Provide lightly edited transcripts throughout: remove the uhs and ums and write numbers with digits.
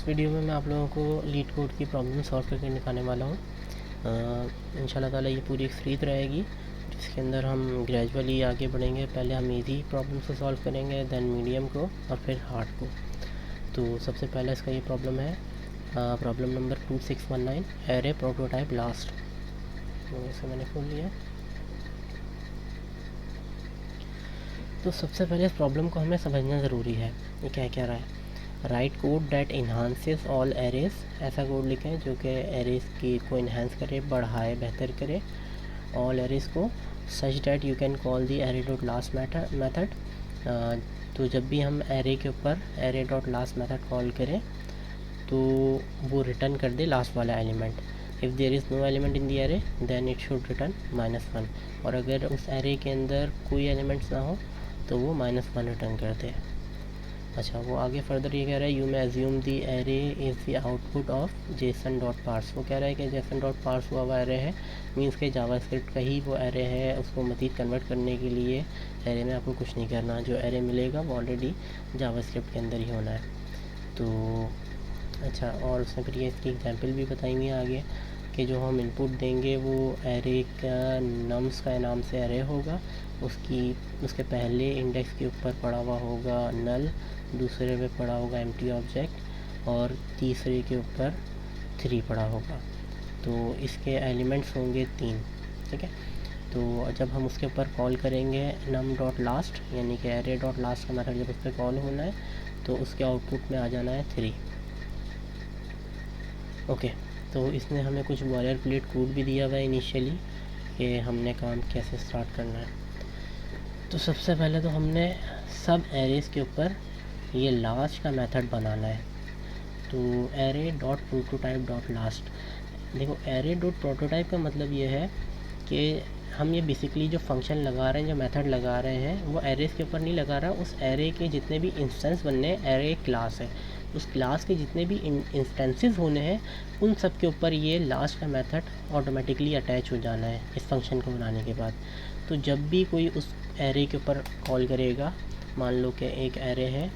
Video में मैं आप लोगों को लीड कोड की प्रॉब्लम सॉल्व करके दिखाने वाला हूँ। इंशाल्लाह ताला ये पूरी एक सीरीज़ रहेगी जिसके अंदर हम ग्रेजुअली आगे बढ़ेंगे। पहले हम इजी प्रॉब्लम को सॉल्व करेंगे, देन मीडियम को और फिर हार्ड को। तो सबसे पहला इसका ये प्रॉब्लम है, problem number 2619, array prototype last. तो इसे मैंने खोल लिया। तो सबसे पहले इस प्रॉब्लम को हमें समझना ज़रूरी है, ये क्या क्या रहा है। Right code that enhances all arrays, ऐसा कोड लिखें जो कि एरेज की को इन्हांस करे, बढ़ाए, बेहतर करे ऑल एरेज को, such that you can call the array dot last method. तो जब भी हम एरे के ऊपर array dot last method call करें तो वो रिटर्न कर दे लास्ट वाला element. If there is no element in the array then it should return -1, और अगर उस एरे के अंदर कोई एलिमेंट्स ना हो तो वो -1 रिटर्न कर दे। अच्छा, वो आगे फर्दर ये कह रहा है you may assume the array is the output of JSON dot parse. वो कह रहा है कि जेसन डॉट पार्स हुआ एरे है, मीन्स के जावास्क्रिप्ट का ही वो एरे है, उसको मज़ीद कन्वर्ट करने के लिए एरे में आपको कुछ नहीं करना। जो एरे मिलेगा वो ऑलरेडी जावास्क्रिप्ट के अंदर ही होना है। तो अच्छा, और उसने फिर ये इसकी एग्जांपल भी बताई हुई है आगे कि जो हम इनपुट देंगे वो एरे का नम्स का नाम से एरे होगा, उसके पहले इंडेक्स के ऊपर पड़ा हुआ होगा नल, दूसरे पे पड़ा होगा एम्प्टी ऑब्जेक्ट और तीसरे के ऊपर 3 पड़ा होगा। तो इसके एलिमेंट्स होंगे 3, ठीक है। तो जब हम उसके ऊपर कॉल करेंगे नम डॉट लास्ट, यानी कि एरे डॉट लास्ट का मेथड जब उस पर कॉल होना है तो उसके आउटपुट में आ जाना है 3। ओके, तो इसने हमें कुछ बॉयलर प्लेट कोड भी दिया हुआ है इनिशियली कि हमने काम कैसे स्टार्ट करना है। तो सबसे पहले तो हमने सब एरेज के ऊपर ये लास्ट का मेथड बनाना है। तो array dot prototype dot last, देखो एरे डॉट प्रोटोटाइप का मतलब ये है कि हम ये बेसिकली जो फंक्शन लगा रहे हैं, जो मेथड लगा रहे हैं, वो एरेज के ऊपर नहीं लगा रहा, उस एरे के जितने भी इंस्टेंस बनने, एरे क्लास है, उस क्लास के जितने भी इंस्टेंसेस होने हैं उन सब के ऊपर ये लास्ट का मेथड ऑटोमेटिकली अटैच हो जाना है इस फंक्शन को बनाने के बाद। तो जब भी कोई उस एरे के ऊपर कॉल करेगा, मान लो कि एक एरे है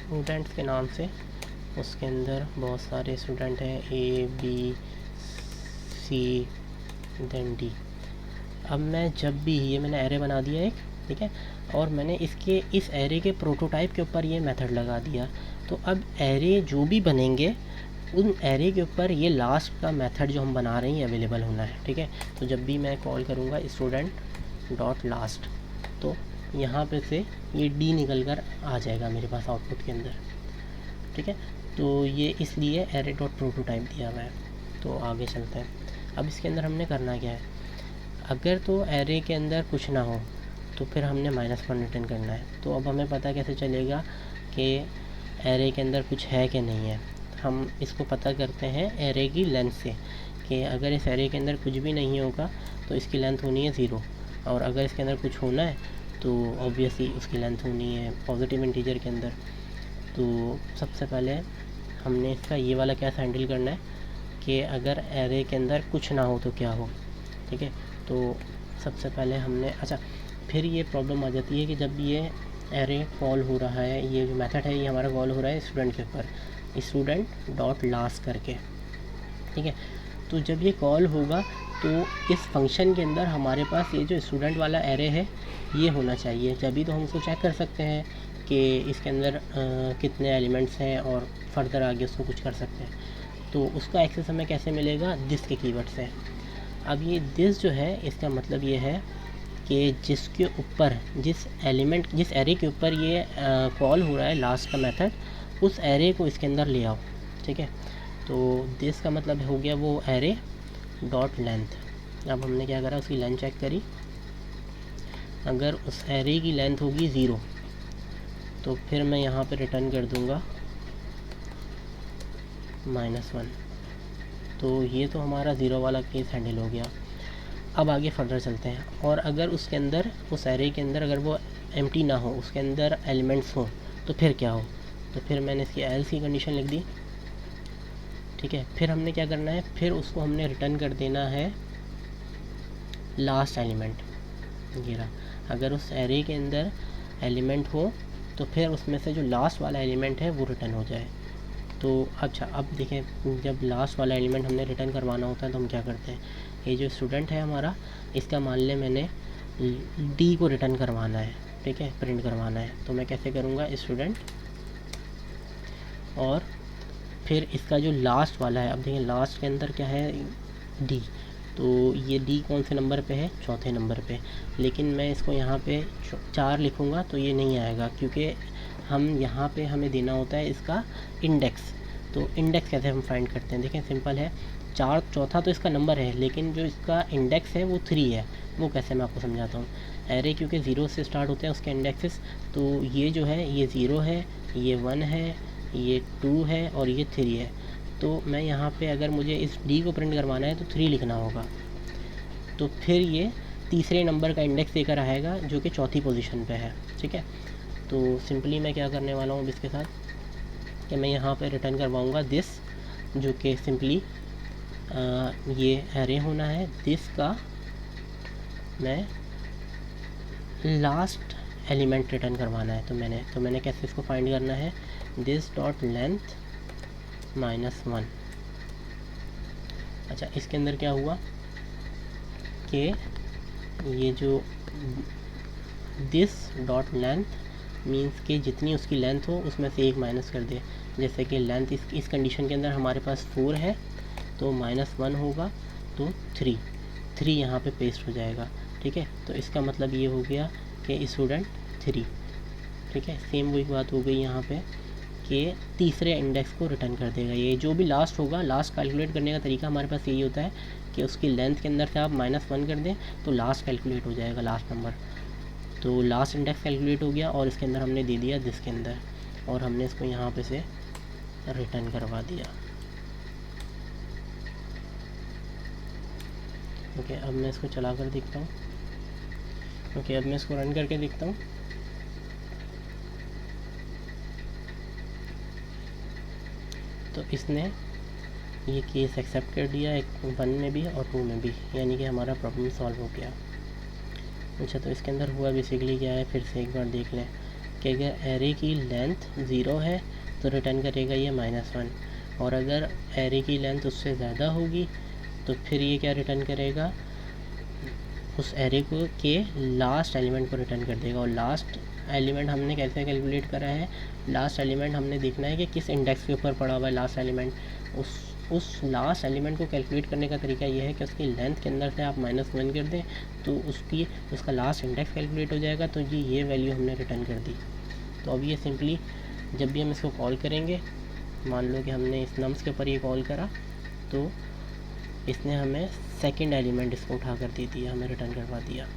स्टूडेंट्स के नाम से, उसके अंदर बहुत सारे स्टूडेंट हैं A B C then D। अब मैं जब भी ये मैंने एरे बना दिया एक, ठीक है, और मैंने इस एरे के प्रोटोटाइप के ऊपर ये मेथड लगा दिया। तो अब एरे जो भी बनेंगे उन एरे के ऊपर ये लास्ट का मेथड जो हम बना रहे हैं अवेलेबल होना है, ठीक है। तो जब भी मैं कॉल करूँगा स्टूडेंट डॉट लास्ट, तो यहाँ पे से ये D निकल कर आ जाएगा मेरे पास आउटपुट के अंदर, ठीक है। तो ये इसलिए एरे डॉट प्रोटोटाइप दिया हुआ है। तो आगे चलते हैं। अब इसके अंदर हमने करना क्या है, अगर तो एरे के अंदर कुछ ना हो तो फिर हमने -1 रिटर्न करना है। तो अब हमें पता कैसे चलेगा कि एरे के अंदर कुछ है कि नहीं है। हम इसको पता करते हैं एरे की लेंथ से, कि अगर इस एरे के अंदर कुछ भी नहीं होगा तो इसकी लेंथ होनी है 0, और अगर इसके अंदर कुछ होना है तो ऑब्वियसली उसकी लेंथ होनी है पॉजिटिव इंटीजर के अंदर। तो सबसे पहले हमने इसका ये वाला क्या हैंडल करना है कि अगर एरे के अंदर कुछ ना हो तो क्या हो, ठीक है। तो सबसे पहले हमने, अच्छा, फिर ये प्रॉब्लम आ जाती है कि जब ये एरे कॉल हो रहा है, ये जो मेथड है ये हमारा कॉल हो रहा है स्टूडेंट के ऊपर, स्टूडेंट डॉट लास्ट करके, ठीक है। तो जब ये कॉल होगा तो इस फंक्शन के अंदर हमारे पास ये जो स्टूडेंट वाला एरे है ये होना चाहिए, जब तो हम उसको चेक कर सकते हैं कि इसके अंदर कितने एलिमेंट्स हैं और फर्दर आगे उसको कुछ कर सकते हैं। तो उसका एक्सेस हमें कैसे मिलेगा, दिस के कीवर्ड से। अब ये दिस जो है इसका मतलब ये है कि जिसके ऊपर जिस एरे के ऊपर ये कॉल हो रहा है लास्ट का मेथड, उस एरे को इसके अंदर ले आओ, ठीक है। तो दिस का मतलब हो गया वो एरे डॉट लेंथ। अब हमने क्या करा, उसकी लेंथ चेक करी, अगर उस एरे की लेंथ होगी 0 तो फिर मैं यहाँ पे रिटर्न कर दूँगा -1। तो ये तो हमारा 0 वाला केस हैंडल हो गया। अब आगे फर्दर चलते हैं, और अगर उसके अंदर उस एरे के अंदर अगर वो एम्प्टी ना हो, उसके अंदर एलिमेंट्स हो तो फिर क्या हो। तो फिर मैंने इसकी एल्स की कंडीशन लिख दी, ठीक है। फिर हमने क्या करना है, फिर उसको हमने रिटर्न कर देना है लास्ट एलिमेंट। ये रहा, अगर उस एरे के अंदर एलिमेंट हो तो फिर उसमें से जो लास्ट वाला एलिमेंट है वो रिटर्न हो जाए। तो अच्छा, अब देखें, जब लास्ट वाला एलिमेंट हमने रिटर्न करवाना होता है तो हम क्या करते हैं, ये जो स्टूडेंट है हमारा, इसका मान लें मैंने डी को रिटर्न करवाना है, ठीक है, प्रिंट करवाना है। तो मैं कैसे करूँगा, स्टूडेंट, और फिर इसका जो लास्ट वाला है, अब देखिए लास्ट के अंदर क्या है, डी, तो ये डी कौन से नंबर पे है, चौथे नंबर पे। लेकिन मैं इसको यहाँ पे 4 लिखूँगा तो ये नहीं आएगा, क्योंकि हम यहाँ पे हमें देना होता है इसका इंडेक्स। तो इंडेक्स कैसे हम फाइंड करते हैं, देखें सिंपल है, 4 चौथा तो इसका नंबर है, लेकिन जो इसका इंडेक्स है वो 3 है। वो कैसे, मैं आपको समझाता हूँ। एरे क्योंकि 0 से स्टार्ट होते हैं उसके इंडेक्सेस, तो ये जो है ये 0 है, ये 1 है, ये 2 है और ये 3 है। तो मैं यहाँ पे अगर मुझे इस डी को प्रिंट करवाना है तो 3 लिखना होगा। तो फिर ये तीसरे नंबर का इंडेक्स देकर आएगा जो कि चौथी पोजीशन पे है, ठीक है। तो सिंपली मैं क्या करने वाला हूँ अब इसके साथ, कि मैं यहाँ पे रिटर्न करवाऊँगा दिस, जो कि सिंपली ये एरे होना है, दिस का मैं लास्ट एलिमेंट रिटर्न करवाना है। तो मैंने कैसे इसको फाइंड करना है, दिस डॉट लेंथ -1। अच्छा, इसके अंदर क्या हुआ कि ये जो दिस डॉट लेंथ मीन्स कि जितनी उसकी लेंथ हो उसमें से 1 माइनस कर दे। जैसे कि लेंथ इस कंडीशन के अंदर हमारे पास 4 है, तो -1 होगा तो 3 यहाँ पे पेस्ट हो जाएगा, ठीक है। तो इसका मतलब ये हो गया कि स्टूडेंट 3, ठीक है। सेम वही बात हो गई यहाँ पे कि तीसरे इंडेक्स को रिटर्न कर देगा। ये जो भी लास्ट होगा, लास्ट कैलकुलेट करने का तरीका हमारे पास यही होता है कि उसकी लेंथ के अंदर से आप -1 कर दें तो लास्ट कैलकुलेट हो जाएगा, लास्ट नंबर। तो लास्ट इंडेक्स कैलकुलेट हो गया और इसके अंदर हमने दे दिया दिस के अंदर, और हमने इसको यहाँ पे से रिटर्न करवा दिया। ओके, अब मैं इसको चला कर देखता हूँ। ओके, अब मैं इसको रन करके देखता हूँ। तो इसने ये केस एक्सेप्ट कर दिया, 1 में भी और 2 में भी, यानी कि हमारा प्रॉब्लम सॉल्व हो गया। अच्छा, तो इसके अंदर हुआ बेसिकली क्या है, फिर से एक बार देख लें कि अगर एरे की लेंथ 0 है तो रिटर्न करेगा ये -1, और अगर एरे की लेंथ उससे ज़्यादा होगी तो फिर ये क्या रिटर्न करेगा, उस एरे को के लास्ट एलिमेंट को रिटर्न कर देगा। और लास्ट एलिमेंट हमने कैसे कैलकुलेट करा है, लास्ट एलिमेंट हमने देखना है कि किस इंडेक्स के ऊपर पड़ा हुआ है लास्ट एलिमेंट। उस लास्ट एलिमेंट को कैलकुलेट करने का तरीका ये है कि उसकी लेंथ के अंदर से आप -1 कर दें तो उसका लास्ट इंडेक्स कैलकुलेट हो जाएगा। तो जी ये वैल्यू हमने रिटर्न कर दी। तो अब ये सिंपली जब भी हम इसको कॉल करेंगे, मान लो कि हमने इस नम्स के ऊपर ये कॉल करा तो इसने हमें सेकंड एलिमेंट इसको उठा कर दे दिया, हमें रिटर्न करवा दिया।